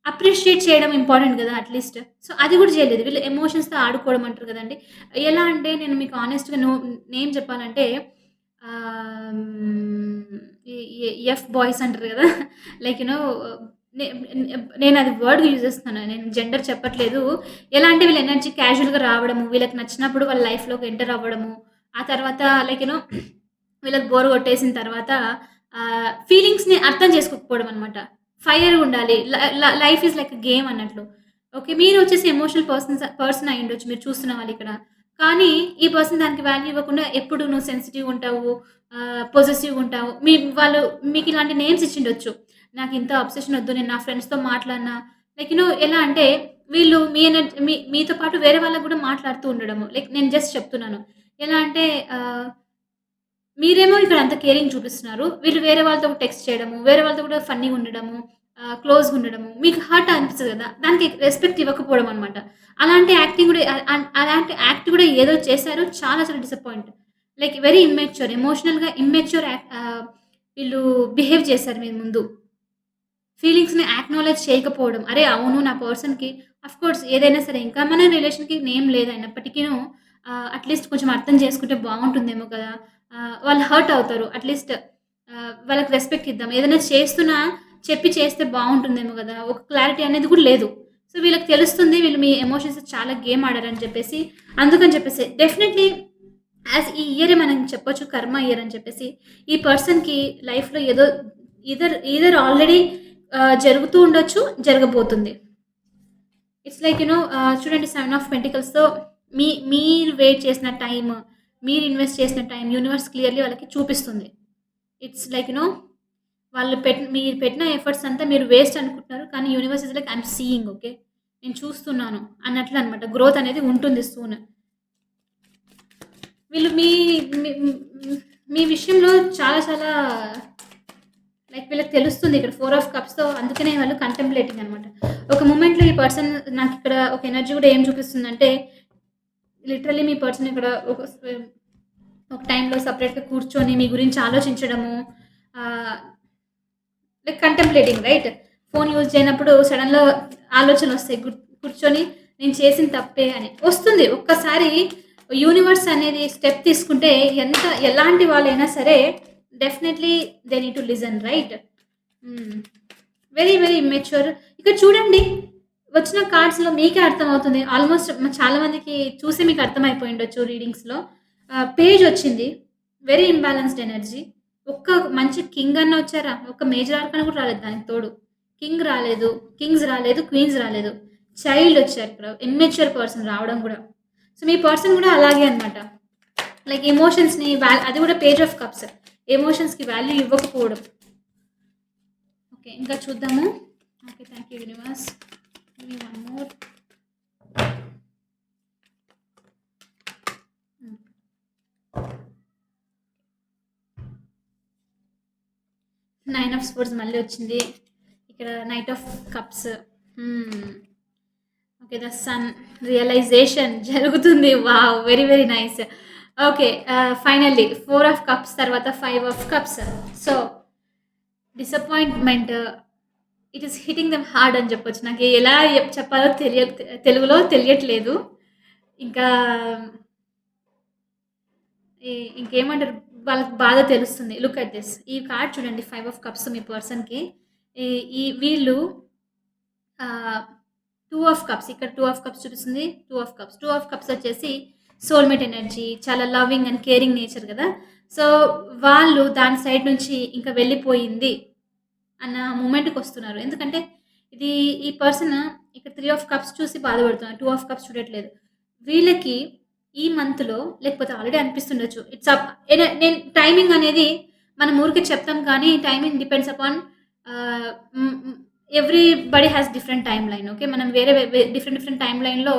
అప్రిషియేట్ చేయడం ఇంపార్టెంట్ గదా! అట్‌లీస్ట్. సో, అది గూడా చేయలేదు. వీళ్ళు ఎమోషన్స్‌తో ఆడుకోవడం అంటారు గదండీ! ఎలా అంటే నేను మీకు హానెస్ట్‌గా నేమ్ చెప్పాలంటే హ్మ్, ఈ ఎఫ్ బాయ్స్ అంటారు గదా! లైక్ నే నేనది వర్డ్ యూజ్ చేస్తున్నాను. నేను జెండర్ చెప్పట్లేదు. ఎలా అంటే వీళ్ళ ఎనర్జీ క్యాజువల్‌గా రావడము, వీళ్ళకి నచ్చినప్పుడు వాళ్ళ లైఫ్‌లోకి ఎంటర్ అవ్వడము, ఆ తర్వాత లైక్ వీళ్ళకి బోర్ కొట్టేసిన తర్వాత ఫీలింగ్స్‌ని అర్థం చేసుకోకపోవడం అనమాట. ఫైర్‌గా ఉండాలి. Life is like a game అన్నట్లు. ఓకే. మీరొచ్చేసి ఎమోషనల్ పర్సన్ అయ్యుండొచ్చు మీరు చూస్తున్న వాళ్ళిక్కడ. కానీ ఈ పర్సన్ దానికి వాల్యూ ఇవ్వకుండా ఎప్పుడు నువ్వు సెన్సిటివ్‌గా ఉంటావు, పొసెసివ్‌గా ఉంటావు. వాళ్ళు మీకిలాంటి నేమ్స్ ఇచ్చిండొచ్చు. నాకింత అబ్సెషన్ ఒద్దు. నేను నా ఫ్రెండ్స్‌తో మాట్లాడినా లైక్ ఎలా అంటే వీళ్ళు మీతో పాటు వేరే వాళ్ళకి గూడా మాట్లాడుతూ ఉండడము. లైక్ నేను జస్ట్ చెప్తున్నాను. ఎలా అంటే మీరేమో ఇక్కడ అంత కేరింగ్ చూపిస్తున్నారు. వీళ్ళు వేరే వాళ్ళతో టెక్స్ట్ చేయడము, వేరే వాళ్ళతో కూడా ఫన్నీగా ఉండడము, క్లోజ్‌గా ఉండడము. మీకు హర్ట్ అనిపిస్తది కదా! దానికి రెస్పెక్ట్ ఇవ్వకపోవడం అనమాట. అలాంటి యాక్టింగ్ కూడా అలాంటి యాక్ట్ కూడా ఏదో చేశారు. చాలా చాలా డిసప్పాయింట్. Like very immature. ఎమోషనల్‌గా ఇమ్మెచ్యూర్ వీళ్ళు బిహేవ్ చేశారు మీ ముందు. ఫీలింగ్స్‌ని యాక్నాలెడ్జ్ చేయకపోవడం. అరే! అవును నా పర్సన్‌కి ఆఫ్‌కోర్స్ ఏదైనా సరే ఇంకా మన రిలేషన్‌కి నేమ్ లేదన్నప్పటికీను అట్‌లీస్ట్ కొంచెం అర్థం చేసుకుంటే బావుంటుందేమో కదా! వాళ్ళు హర్ట్ అవుతారు. అట్‌లీస్ట్ వాళ్ళకి రెస్పెక్ట్ ఇద్దాం. ఏదైనా చేస్తున్నా చెప్పి చేస్తే బావుంటుందేమో గదా! ఒక క్లారిటీ అనేది కూడా లేదు. సో, వీళ్ళకి తెలుస్తుంది వీళ్ళు మీ ఎమోషన్స్ చాలా గేమ్ ఆడారని చెప్పేసి, అందుకని చెప్పేసి డెఫినైట్‌లీ ఈ ఇయరే మనం చెప్పొచ్చు కర్మ ఇయర్ అని చెప్పేసి. ఈ పర్సన్‌కి లైఫ్‌లో ఏదో ఈదర్ ఆల్రెడీ జరుగుతూ ఉండొచ్చు, జరగబోతుంది. ఇట్స్ లైక్ చూడండి 7 ఆఫ్ పెంటికల్స్‌తో మీరు వెయిట్ చేసిన టైమ్, మీరు ఇన్వెస్ట్ చేసిన టైమ్ యూనివర్స్ క్లియర్‌లీ వాళ్ళకి చూపిస్తుంది. ఇట్స్ లైక్ మీరు పెట్టిన ఎఫర్ట్స్ అంతా మీరు వేస్ట్ అనుకుంటున్నారు. కానీ universe is like I am seeing okay. నేను చూస్తున్నాను అన్నట్లు అన్నమాట. గ్రోత్ అనేది ఉంటుంది సూన్. వీళ్ళు మీ మీ మీ విషయంలో చాలా చాలా లైక్ వీళ్ళకి తెలుస్తుంది ఇక్కడ 4 ఆఫ్ కప్స్‌తో అందుకనే వాళ్ళు కంటెంప్లేటింగ్ అనమాట. ఒక మొమెంట్‌లో ఈ పర్సన్ నాకిక్కడ ఒక ఎనర్జీ గూడా ఏం చూపిస్తుందంటే, లిటరల్లీ మీ పర్సన్ ఇక్కడ ఒక టైంలో సెపరేట్‌గా కూర్చొని మీ గురించి ఆలోచించడము, ఆహ్, లైక్ కంటెంప్లేటింగ్ రైట్? ఫోను యూజ్ చేయనప్పుడు సడెన్‌గా ఆలోచనలొస్తాయి. కూర్చొని నేను చేసింది తప్పే అని. వస్తుంది. ఒక్కసారి యూనివర్స్ అనేది స్టెప్ తీసుకుంటే ఎలాంటి వాళ్ళైనా సరే definitely they need to listen right? Hmm. Very, very immature. ఇక్కడ చూడండి వచ్చిన కార్డ్స్‌లో మీకే అర్థమవుతుంది. ఆల్‌మోస్ట్ చాలా మందికి చూసి మీకు అర్థమైపోయి ఉండొచ్చు రీడింగ్స్‌లో. పేజ్ వచ్చింది. Very imbalanced energy. ఒక్క మంచి కింగ్ అన్న వచ్చారా? ఒక్క మేజర్ ఆర్కానా కూడా రాలేదు దానికి తోడు. కింగ్ రాలేదు, కింగ్స్ రాలేదు, క్వీన్స్ రాలేదు. చైల్డ్ వచ్చారు ఇక్కడ. ఇమ్మెచ్యూర్ పర్సన్ రావడం గూడా. సో, మీ పర్సన్ గూడా అలాగే అన్నమాట. లైక్ ఎమోషన్స్‌ని అది గూడా పేజ్ ఆఫ్ కప్స్. ఎమోషన్స్‌కి వాల్యూ ఇవ్వకపోవడం. ఓకే. ఇంకా చూద్దాము. Okay. Thank you universe. Give me one more. హ్మ్. 9 ఆఫ్ స్పోర్ట్స్ మళ్ళీ వచ్చింది. ఇక్కడ నైట్ ఆఫ్ కప్స్. హ్మ్. ఓకే. ద సన్ రియలైజేషన్ జరుగుతుంది. Wow! Very, very nice. Okay. Finally 4 of cups తర్వాత 5 of cups. So, disappointment it is hitting them hard అని చెప్పొచ్చు. నాకు ఎలా చెప్పాలో తెలుగులో తెలియట్లేదు. ఇంకా ఈ ఇంకేమంటారు వాళ్ళకి బాధ తెలుస్తుంది. Look at this. ఈ కార్డ్ చూడండి 5 ఆఫ్ కప్స్ మీ పర్సన్‌కి. ఈ ఈ వీళ్ళు ఆహ్, 2 ఆఫ్ కప్స్ ఇక్కడ 2 ఆఫ్ కప్స్ చూపిస్తుంది. 2 ఆఫ్ కప్స్. 2 ఆఫ్ కప్స్ వచ్చేసి సోల్‌మేట్ ఎనర్జీ చాలా లవింగ్ అండ్ కేరింగ్ నేచర్ గదా! సో, వాళ్ళు దాని సైడ్ నుంచి ఇంకా వెళ్ళిపోయింది అన్న మొమెంట్‌కొస్తున్నారు. ఎందుకంటే ఇది ఈ పర్సన్ ఇక్కడ 3 ఆఫ్ కప్స్ చూసి బాధపడుతున్నారు. 2 ఆఫ్ కప్స్ చూడట్లేదు. వీళ్ళకి ఈ మంత్‌లో లేకపోతే ఆల్రెడీ అనిపిస్తుండొచ్చు. ఇట్స్ అప్ నేను టైమింగ్ అనేది మనం ఊరికే చెప్తాం కానీ టైమింగ్ డిపెండ్స్ అపాన్ ఆహ్, హ్మ్, హ్మ్. Everybody has different time line okay. మనం వేరే డిఫరెంట్ డిఫరెంట్ టైమ్ లైన్‌లో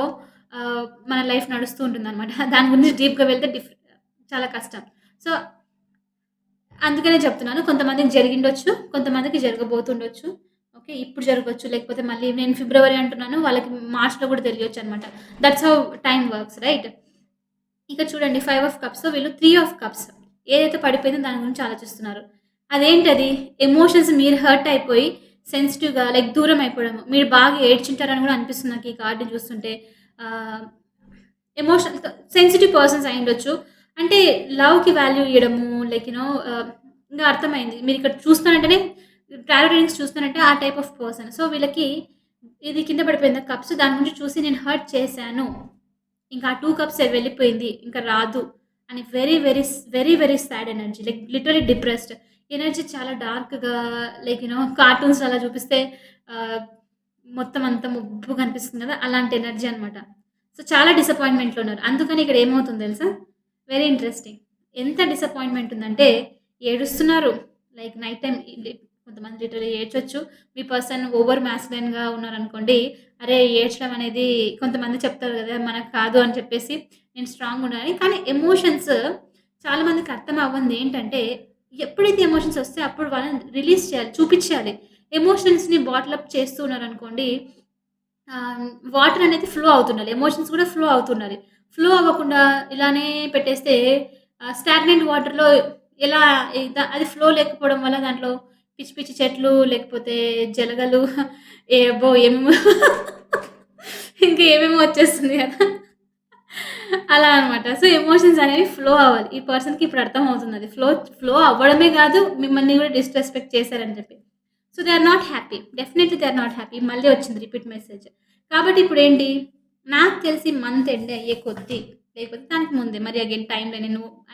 మన లైఫ్ నడుస్తూ ఉంటుందనమాట. దాని గురించి డీప్‌గా వెళ్తే చాలా కష్టం. సో అందుకనే చెప్తున్నాను. కొంతమందికి జరిగిండొచ్చు. కొంతమందికి జరగబోతుండొచ్చు. ఓకే. ఇప్పుడు జరగొచ్చు. లేకపోతే మళ్ళీ నేను ఫిబ్రవరి అంటున్నాను. వాళ్ళకి మార్చ్‌లో కూడా తెలియొచ్చనమాట. That's how time works right? ఇక చూడండి 5 ఆఫ్ కప్స్‌తో వీళ్ళు 3 ఆఫ్ కప్స్ ఏదైతే పడిపోయిందో దాని గురించి ఆలోచిస్తున్నారు. అదేంటది? ఎమోషన్స్ మీరు హర్ట్ అయిపోయి సెన్సిటివ్‌గా లైక్ దూరం అయిపోవడం. మీరు బాగా ఏడ్చుంటారని కూడా అనిపిస్తుంది నాకు ఈ కార్డ్‌ని చూస్తుంటే. ఆహ్, ఎమోషన్ సెన్సిటివ్ పర్సన్స్ అయ్యుండొచ్చు. అంటే లవ్‌కి వాల్యూ ఇయ్యడము లైక్ ఇంగా అర్థమైంది. మీరిక్కడ చూస్తున్నారంటేనే టారో రీడింగ్స్ చూస్తున్నారంటే ఆ టైప్ ఆఫ్ పర్సన్. సో, వీళ్ళకి ఇది కింద పడిపోయిందా కప్స్ దాని గురించి చూసి నేను హర్ట్ చేశాను. ఇంకా ఆ 2 కప్స్ వెళ్ళిపోయింది. ఇంకా రాదు అని very, very very, very sad energy. Like literally depressed. Energy చాలా డార్క్‌గా లైక్ కార్టూన్స్‌లో అలా చూపిస్తే ఆహ్, మొత్తం అంతా ముబ్బుగా కనిపిస్తుంది కదా! అలాంటి ఎనర్జీ అనమాట. సో, చాలా డిసప్పాయింట్‌మెంట్‌లో ఉన్నారు. అందుకని ఇక్కడ ఏమవుతుందో తెలుసా? Very interesting. ఎంత డిసప్పాయింట్‌మెంట్ ఉందంటే ఏడుస్తున్నారు. లైక్ నైట్ టైమ్ కొంతమంది లిటరల్లీ ఏడ్చొచ్చు. మీ పర్సన్ ఓవర్ మాస్కులైన్‌గా ఉన్నారనుకోండి అరే! ఏడ్చడం అనేది కొంతమంది చెప్తారు గదా! మనకు కాదు అని చెప్పేసి నేను స్ట్రాంగ్‌గా ఉండాలని. కానీ ఎమోషన్స్ చాలా మందికి అర్థం అవ్వంది ఏంటంటే, ఎప్పుడైతే ఎమోషన్స్ వస్తాయో అప్పుడు వాళ్ళని రిలీజ్ చేయాలి, చూపిచ్చేయాలి. ఎమోషన్స్‌ని బాటిల్ అప్ చేస్తూ ఉన్నారనుకోండి ఆహ్, వాటర్ అనేది ఫ్లో అవుతుండాలి. ఎమోషన్స్ కూడా ఫ్లో అవుతుండాలి. ఫ్లో అవ్వకుండా ఇలానే పెట్టేస్తే స్టాగ్నెంట్ వాటర్‌లో ఎలా అది ఫ్లో లేకపోవడం వల్ల దాంట్లో పిచ్చి పిచ్చి చెట్లు లేకపోతే జలగలు ఏవో ఏమేమో ఇంకా ఏమేమో వచ్చేస్తుంది కదా! అలా అన్నమాట. సో, ఎమోషన్స్ అనేవి ఫ్లో అవ్వాలి. ఈ పర్సన్‌కి ఇప్పుడు అర్థమవుతున్నది. ఫ్లో అవ్వడమే కాదు మిమ్మల్ని కూడా డిస్‌రెస్పెక్ట్ చేశారని చెప్పి. So, they are not happy. Definitely they are not happy. మళ్ళీ వచ్చింది రిపీట్ మెసేజ్. కాబట్టి ఇప్పుడేంటి, నాకు తెలిసి మంత్ ఎండ్ అయ్యే కొద్దీ, లేకపోతే దానికి ముందే మరి అగైన్ టైమ్‌లో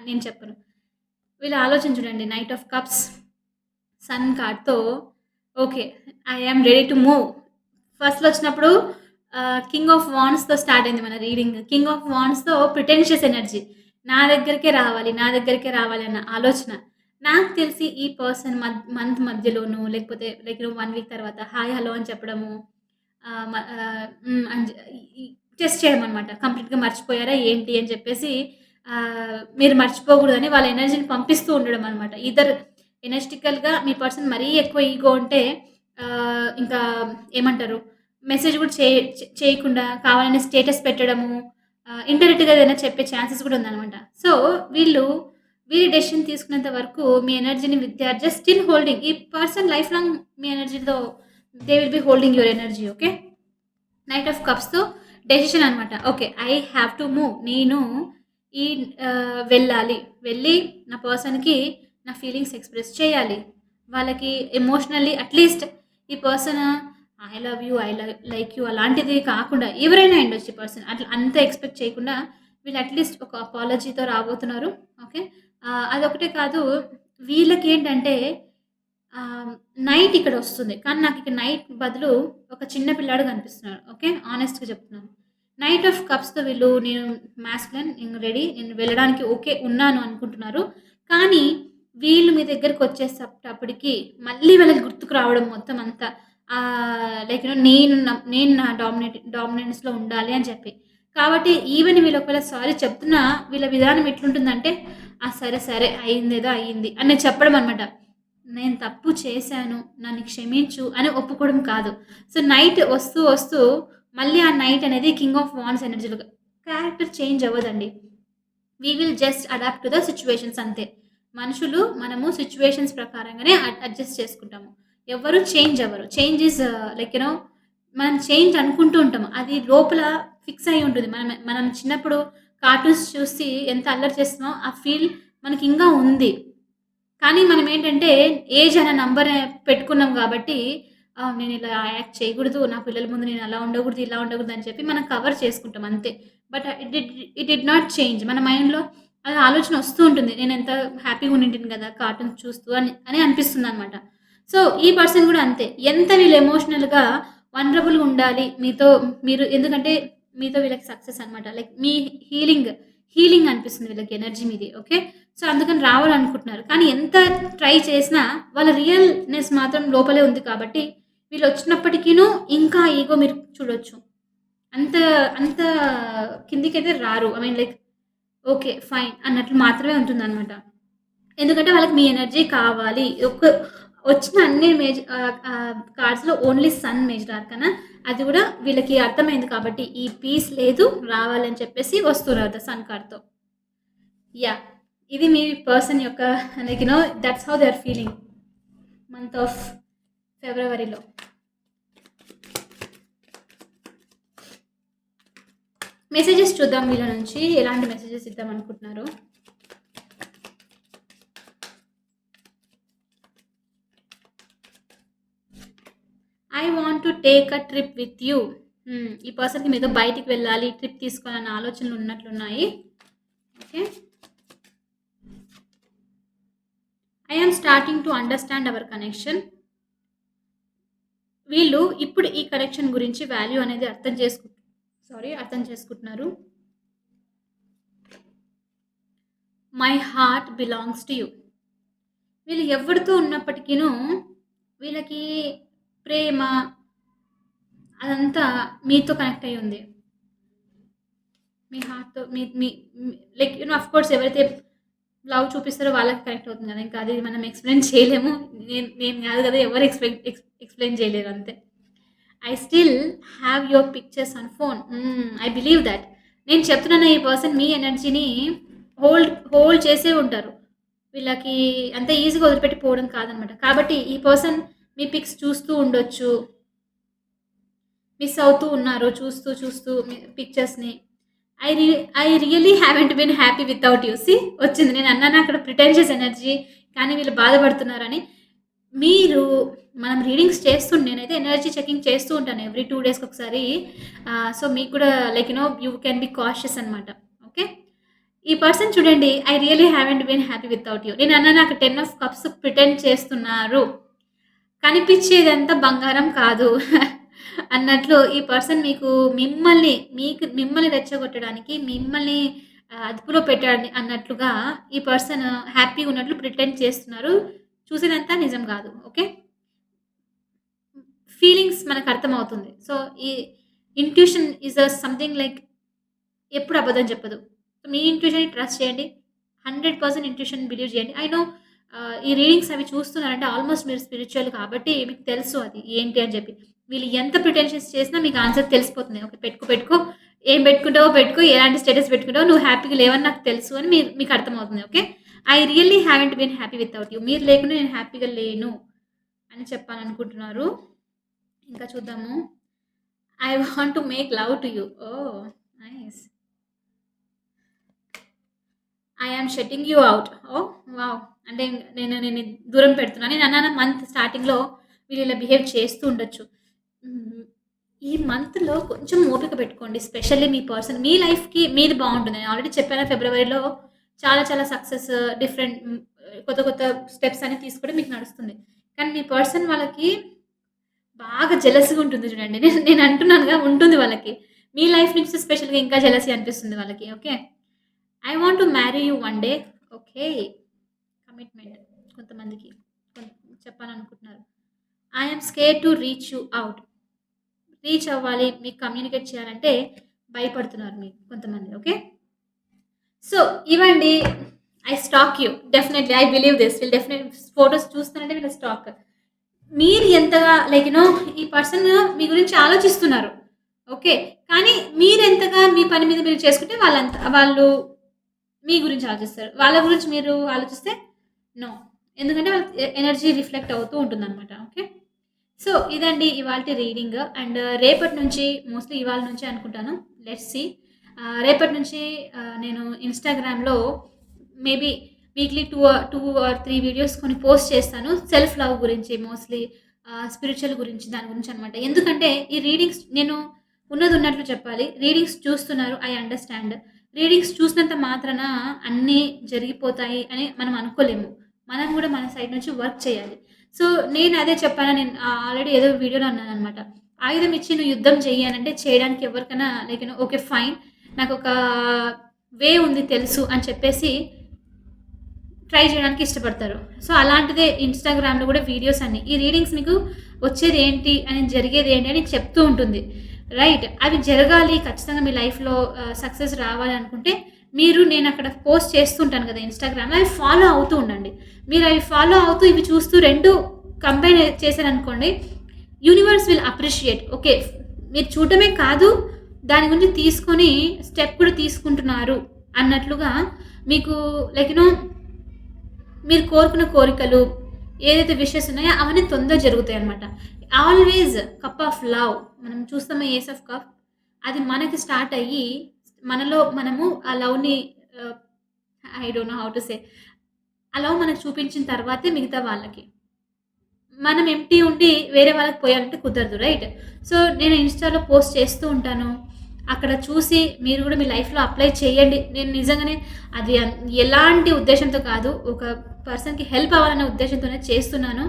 నేను చెప్పను. వీళ్ళ ఆలోచన చూడండి. నైట్ ఆఫ్ కప్స్, సన్ కార్డ్‌తో okay. I am ready to move. ఫస్ట్‌లో వచ్చినప్పుడు కింగ్ ఆఫ్ వాండ్స్‌తో స్టార్ట్ అయింది మన రీడింగ్. కింగ్ ఆఫ్ వాండ్స్‌తో ప్రిటెన్షియస్ ఎనర్జీ. నా దగ్గరికే రావాలి అన్న ఆలోచన. నాకు తెలిసి ఈ పర్సన్ మంత్ మధ్యలోనో లేకపోతే లైక్ 1 వీక్ తర్వాత హాయ్, హలో అని చెప్పడము. ఆహ్, మ అని ఈ టెస్ట్ చేయడం అనమాట. కంప్లీట్‌గా మర్చిపోయారా ఏంటి అని చెప్పేసి మీరు మర్చిపోకూడదని వాళ్ళ ఎనర్జీని పంపిస్తూ ఉండడం అనమాట. ఈదర్ ఎనర్జిటికల్‌గా మీ పర్సన్ మరీ ఎక్కువ ఈగో ఉంటే ఇంకా ఏమంటారు, మెసేజ్ కూడా చేయకుండా కావాలని స్టేటస్ పెట్టడము, ఇండైరెక్ట్‌గా ఏదైనా చెప్పే ఛాన్సెస్ కూడా ఉందనమాట. సో, వీళ్ళు వీరి డెసిషన్ తీసుకునేంత వరకు మీ ఎనర్జీని with they are just still holding. ఈ పర్సన్ లైఫ్ లాంగ్ మీ ఎనర్జీతో they will be holding your energy. Okay. Night of కప్స్‌తో డెసిషన్ అనమాట. Okay. I have to move. నేను ఈ వెళ్ళాలి. వెళ్ళి నా పర్సన్‌కి నా ఫీలింగ్స్ ఎక్స్‌ప్రెస్ చేయాలి. వాళ్ళకి ఎమోషనల్లీ అట్‌లీస్ట్ ఈ person I love you, like you అలాంటిది కాకుండా ఎవరైనా అయ్యుండొచ్చు ఈ పర్సన్. అట్లా అంత ఎక్స్‌పెక్ట్ చేయకుండా వీళ్ళు అట్‌లీస్ట్ ఒక అపాలజీతో రాబోతున్నారు. ఓకే. అదొకటే కాదు, వీళ్ళకేంటంటే నైట్ ఇక్కడొస్తుంది. కానీ నాకిక్కడ నైట్ బదులు ఒక చిన్న పిల్లాడు కనిపిస్తున్నాడు. ఓకే. హానెస్ట్‌గా చెప్తున్నాను. నైట్ ఆఫ్ కప్స్‌తో వీళ్ళు నేను మాస్కులిన్, నేను రెడీ, నేను వెళ్ళడానికి ఓకే ఉన్నాను అనుకుంటున్నారు. కానీ వీళ్ళు మీ దగ్గరకొచ్చేసటప్పటికి మళ్ళీ వీళ్ళకి గుర్తుకు రావడం మొత్తం అంతా. లైక్ నేను నా డామినెన్స్‌లో ఉండాలి అని చెప్పి. కాబట్టి ఈవెన్ వీళ్ళు ఒకవేళ సారీ చెప్తున్నా వీళ్ళ విధానం ఎట్లుంటుందంటే, ఆ! సరే, సరే అయిందేదో అయింది అని చెప్పడం అనమాట. నేను తప్పు చేశాను, నన్ను క్షమించు అని ఒప్పుకోవడం కాదు. సో, నైట్ వస్తూ, వస్తూ మళ్ళీ ఆ నైట్ అనేది కింగ్ ఆఫ్ వాండ్స్ ఎనర్జీ‌లుగా క్యారెక్టర్ చేంజ్ అవ్వదండి. We will just adapt to the situations అంతే. మనము సిట్యుయేషన్స్ ప్రకారంగానే అడ్జస్ట్ చేసుకుంటాము. ఎవ్వరు చేంజ్ అవ్వరు. చేంజ్ ఈస్ లైక్ మనం చేంజ్ అనుకుంటూ ఉంటాము. అది లోపల ఫిక్స్ అయ్యి ఉంటుంది. మనం చిన్నప్పుడు కార్టూన్స్ చూసి ఎంత అల్లరి చేస్తున్నామో ఆ ఫీల్ మనకింకా ఉంది. కానీ మనమేంటంటే, ఏజ్ అనే నంబర్ పెట్టుకున్నాం గాబట్టి, నేనిలా యాక్ట్ చేయకూడదు, నా పిల్లల ముందు నేను అలా ఉండకూడదు, ఇలా ఉండకూడదు అని చెప్పి మనం కవర్ చేసుకుంటాం అంతే. But it did not change. మన మైండ్‌లో అది ఆలోచన వస్తూ ఉంటుంది. నేనెంత హ్యాపీగా ఉండింటిని గదా! కార్టూన్స్ చూస్తూ అని అని అనిపిస్తుందనమాట. సో, ఈ పర్సన్ గూడా అంతే. ఎంత వీళ్ళు ఎమోషనల్‌గా వల్నరబుల్‌గా ఉండాలి మీతో, ఎందుకంటే మీతో వీళ్ళకి సక్సెస్ అనమాట. లైక్ మీ హీలింగ్, హీలింగ్ అనిపిస్తుంది వీళ్ళకి ఎనర్జీ మీది. ఓకే. సో, అందుకని రావాలనుకుంటున్నారు. కానీ ఎంత ట్రై చేసినా వాళ్ళ రియల్‌నెస్ మాత్రం లోపలే ఉంది కాబట్టి, వీళ్ళొచ్చినప్పటికీను ఇంకా ఈగో మీరు చూడొచ్చు. అంత అంత కిందికైతే రారు. I mean like okay. Fine అన్నట్లు మాత్రమే ఉంటుందనమాట. ఎందుకంటే వాళ్ళకి మీ ఎనర్జీ కావాలి. వచ్చిన అన్ని కార్డ్స్‌లో ఓన్లీ సన్ మేజర్ ఆర్కానా. అది గూడా వీళ్ళకి అర్థమైంది కాబట్టి, ఈ పీస్ లేదు రావాలని చెప్పేసి వస్తున్నారు సన్ కార్డ్‌తో. యాహ్! ఇది మీ పర్సన్ యొక్క like that's how they are feeling month of ఫిబ్రవరిలో. మెసేజెస్ చూద్దాం వీళ్ళ నుంచి. ఎలాంటి మెసేజెస్ ఇద్దామనుకుంటున్నారు? I want to take a trip with you. ఈ పర్సన్‌కి మీతో బయటికి వెళ్ళాలి, ట్రిప్ తీసుకోవాలన్న ఆలోచనలు ఉన్నట్లున్నాయి. Okay. I am starting to understand our connection. వీళ్ళు ఇప్పుడు ఈ కనెక్షన్ గురించి వాల్యూ అనేది అర్థం చేసుకుంటున్నారు. My heart belongs to you. వీళ్ళు ఎవరితో ఉన్నప్పటికీను వీళ్ళకి ప్రేమ అదంతా మీతో కనెక్ట్ అయ్యి ఉంది. మీ హార్ట్‌తో మీ మీ లైక్ ఆఫ్‌కోర్స్ ఎవరైతే లవ్ చూపిస్తారో వాళ్ళకి కనెక్ట్ అవుతుంది కదా! ఇంకా అది మనం ఎక్స్‌ప్లెయిన్ చేయలేము. నేను కాదు కదా! ఎవరు ఎక్స్‌ప్లెయిన్ చేయలేరు అంతే. I still have your pictures on phone. I believe that. నేను చెప్తున్నాను ఈ పర్సన్ మీ ఎనర్జీని హోల్డ్ చేసే ఉంటారు. వీళ్ళకి అంత ఈజీగా వదిలిపెట్టి పోవడం కాదనమాట. కాబట్టి ఈ పర్సన్ మీ పిక్స్ చూస్తూ ఉండొచ్చు. మిస్ అవుతూ ఉన్నారు చూస్తూ, చూస్తూ మీ పిక్చర్స్‌ని. I re I really haven't been happy without you. వచ్చింది. నేను అన్నానా అక్కడ ప్రిటెన్షియస్ ఎనర్జీ, కానీ వీళ్ళు బాధపడుతున్నారని. మీరు మనం రీడింగ్స్ నేనైతే ఎనర్జీ చెకింగ్ చేస్తూ ఉంటాను ఎవ్రీ 2 డేస్‌కి ఒకసారి. సో, మీకు కూడా like you can be cautious అనమాట. ఓకే. ఈ పర్సన్ చూడండి, I really haven't been happy without you. నేను అన్నాను అక్కడ 10 ఆఫ్ కప్స్ ప్రిటెండ్ చేస్తున్నారు. కనిపిచ్చేదంతా బంగారం కాదు. అన్నట్లు ఈ పర్సన్ మిమ్మల్ని రెచ్చగొట్టడానికి, మిమ్మల్ని అదుపులో పెట్టాలని అన్నట్లుగా ఈ పర్సన్ హ్యాపీగా ఉన్నట్లు ప్రిటెండ్ చేస్తున్నారు. చూసేదంతా నిజం గాదు. ఓకే. ఫీలింగ్స్ మనకర్థమవుతుంది. సో, ఈ ఇంట్యూషన్ ఈస్ సంథింగ్ లైక్ ఎప్పుడు అబద్ధం చెప్పదు. మీ ఇంట్యూషన్‌ని ట్రస్ట్ చేయండి. 100% ఇంట్యూషన్ బిలీవ్ చేయండి. ఐ నో ఈ రీడింగ్స్ అవి చూస్తున్నారంటే ఆల్మోస్ట్ మీరు స్పిరిచ్యువల్ కాబట్టి మీకు తెలుసు అది ఏంటి అని చెప్పి. వీళ్ళు ఎంత ప్రిటెన్షన్స్ చేసినా మీకు ఆన్సర్ తెలిసిపోతుంది. ఓకే. పెట్టుకో. ఏం పెట్టుకుంటావో పెట్టుకో. ఎలాంటి స్టేటస్ పెట్టుకుంటావో నువ్వు హ్యాపీగా లేవని నాకు తెలుసు అని మీకు అర్థమవుతుంది. Okay. I really haven't been happy without you. మీరు లేకుండా నేను హ్యాపీగా లేను అని చెప్పాలనుకుంటున్నారు. ఇంకా చూద్దాము. I want to make love to you. Oh! Nice. I am shutting you out. Oh! Wow! అంటే నేను దూరం పెడుతున్నాను. నేను అన్నాను మంత్ స్టార్టింగ్‌లో వీళ్ళు ఇలా బిహేవ్ చేస్తూ ఉండొచ్చు. హ్మ్. ఈ మంత్‌లో కొంచెం ఓపిక పెట్టుకోండి. స్పెషల్లీ మీ పర్సన్ మీ లైఫ్‌కి మీది బావుంటుంది. నేను ఆల్రెడీ చెప్పాను ఫిబ్రవరిలో చాలా చాలా సక్సెస్ డిఫరెంట్ కొత్త కొత్త స్టెప్స్ అన్ని తీసుకోవడం మీకు నడుస్తుంది. కానీ మీ పర్సన్ వాళ్ళకి బాగా జెలస్‌గా ఉంటుంది చూడండి. నేను అంటున్నానుగా ఉంటుంది వాళ్ళకి. మీ లైఫ్ నుంచి స్పెషల్‌గా ఇంకా జెలసీ అనిపిస్తుంది వాళ్ళకి. Okay. I want to marry you one day. Okay. Commitment కొంతమందికి కొం చెప్పాలనుకుంటున్నారు. I am scared to reach you out. Reach అవ్వాలి, మీకు కమ్యూనికేట్ చేయాలంటే భయపడుతున్నారు మీరు కొంతమంది. ఓకే. సో, ఇవండి. I stock you. Definitely I believe this. వీళ్ళు ఫోటోస్ చూస్తున్నారంటే వీళ్ళ స్టాక్. మీరు ఎంతగా లైక్ ఈ పర్సన్ మీ గురించి ఆలోచిస్తున్నారు. ఓకే. కానీ మీరెంతగా మీ పని మీద మీరు చేసుకుంటే వాళ్ళు మీ గురించి ఆలోచిస్తారు. వాళ్ళ గురించి మీరు ఆలోచిస్తే నో. ఎందుకంటే వాళ్ళకి ఎనర్జీ రిఫ్లెక్ట్ అవుతూ ఉంటుందనమాట. ఓకే. సో, ఇదండి ఇవాల్టి రీడింగ్. అండ్ రేపటి నుంచి మోస్ట్‌లీ ఇవాళ నుంచే అనుకుంటాను. Let's see. రేపటి నుంచి నేను ఇన్‌స్టాగ్రామ్‌లో మేబీ వీక్లీ 2 ఆర్ 3 వీడియోస్ కొన్ని పోస్ట్ చేస్తాను. సెల్ఫ్ లవ్ గురించి మోస్ట్‌లీ స్పిరిచ్యువల్ గురించి దాని గురించి అనమాట. ఎందుకంటే ఈ రీడింగ్స్ నేను ఉన్నది ఉన్నట్లు చెప్పాలి. రీడింగ్స్ చూస్తున్నారు. I understand. రీడింగ్స్ చూసినంత మాత్రాన అన్నీ జరిగిపోతాయి అని మనం అనుకోలేము. మనం గూడా మన సైడ్ నుంచి వర్క్ చేయాలి. సో, నేను అదే చెప్పాను. నేను ఆల్రెడీ ఏదో వీడియోలో అన్నాననమాట. ఆయుధం ఇచ్చి నువ్వు యుద్ధం చెయ్యి అనంటే చేయడానికి ఎవరికైనా లైక్ ఓకే ఫైన్. నాకొక వే ఉంది తెలుసు అని చెప్పేసి ట్రై చేయడానికి ఇష్టపడతారు. సో, అలాంటిదే ఇన్‌స్టాగ్రామ్‌లో గూడా వీడియోస్ అన్నీ. ఈ రీడింగ్స్ మీకు వచ్చేదేంటి అని, జరిగేదేంటి అని చెప్తూ ఉంటుంది. రైట్. అవి జరగాలి ఖచ్చితంగా మీ లైఫ్‌లో సక్సెస్ రావాలి అనుకుంటే నేనక్కడ పోస్ట్ చేస్తుంటాను కదా ఇన్‌స్టాగ్రామ్‌లో. అవి ఫాలో అవుతూ ఉండండి. మీరు అవి ఫాలో అవుతూ ఇవి చూస్తూ 2 కంబైన్ చేశారనుకోండి, యూనివర్స్ విల్ అప్రిషియేట్. ఓకే. మీరు చూడటమే కాదు, దాని గురించి తీసుకొని స్టెప్ కూడా తీసుకుంటున్నారు అన్నట్లుగా మీకు లైక్ మీరు కోరుకున్న కోరికలు ఏదైతే విషెస్ ఉన్నాయో అవన్నీ తొందరగా జరుగుతాయన్నమాట. ఆల్వేస్ కప్ ఆఫ్ లవ్ మనం చూస్తాము ఏస్ ఆఫ్ కప్. అది మనకి స్టార్ట్ అయ్యి మనలో మనము ఆ లవ్‌ని ఆహ్, I don't know how to say. ఆ లవ్ మనకు చూపించిన తర్వాతే మిగతా వాళ్ళకి. మనం ఎంప్టీ ఉండి వేరే వాళ్ళకి పోయాలంటే కుదరదు. రైట్. సో, నేను ఇన్‌స్టాలో పోస్ట్ చేస్తూ ఉంటాను. అక్కడ చూసి మీరు గూడా మీ లైఫ్‌లో అప్లై చేయండి. నేను నిజంగానే అది ఎలాంటి ఉద్దేశ్యంతో కాదు. ఒక పర్సన్‌కి హెల్ప్ అవ్వాలనే ఉద్దేశ్యంతోనే చేస్తున్నాను.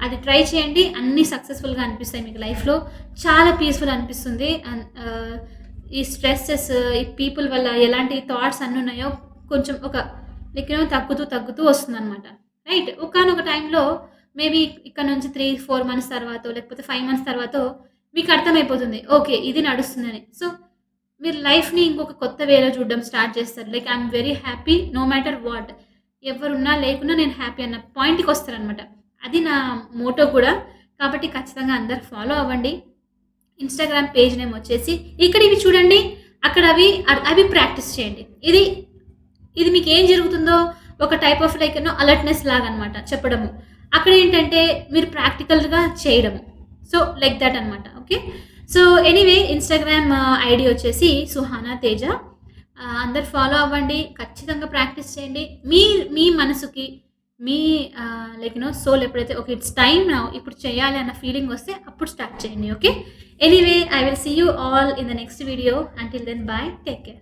అది ట్రై చేయండి. అన్నీ సక్సెస్‌ఫుల్‌గా అనిపిస్తాయి మీకు లైఫ్‌లో. చాలా పీస్‌ఫుల్ అనిపిస్తుంది. ఈ స్ట్రెసెస్, ఈ పీపుల్ వల్ల ఎలాంటి థాట్స్ అన్నున్నాయో కొంచెం ఒక లైక్ తగ్గుతూ వస్తుందనమాట. రైట్. ఒకానొక టైంలో మేబీ ఇక్కడ నుంచి 3, 4 మంత్స్ తర్వాతో లేకపోతే 5 మంత్స్ తర్వాతో మీకు అర్థమైపోతుంది. ఓకే. ఇది నడుస్తుందని. సో, మీరు లైఫ్‌ని ఇంకొక కొత్త వేలో చూడడం స్టార్ట్ చేస్తారు. Like I'm very happy no matter what. ఎవరున్నా లేకున్నా నేను హ్యాపీ అన్న పాయింట్‌కొస్తారనమాట. అది నా మోటో కూడా. కాబట్టి ఖచ్చితంగా అందరూ ఫాలో అవ్వండి. ఇన్‌స్టాగ్రామ్ పేజ్ నేమ్ వచ్చేసి ఇక్కడ ఇవి చూడండి. అక్కడ అవి ప్రాక్టీస్ చేయండి. ఇది మీకేం జరుగుతుందో ఒక టైప్ ఆఫ్ లైక్ అలర్ట్‌నెస్ లాగనమాట చెప్పడము. అక్కడేంటంటే మీరు ప్రాక్టికల్‌గా చేయడము. సో, లైక్ దట్ అనమాట. Okay. So, anyway Instagram ID వచ్చేసి సుహానా తేజ. అందరూ ఫాలో అవ్వండి. ఖచ్చితంగా ప్రాక్టీస్ చేయండి. మీ మనసుకి మీ లైక్ సోల్ ఎప్పుడైతే ఓకే ఇట్స్ టైమ్ నౌ ఇప్పుడు చేయాలి అన్న ఫీలింగ్ వస్తే అప్పుడు స్టార్ట్ చేయండి. Okay. Anyway I will see you all in the next video. Until then bye. Take care.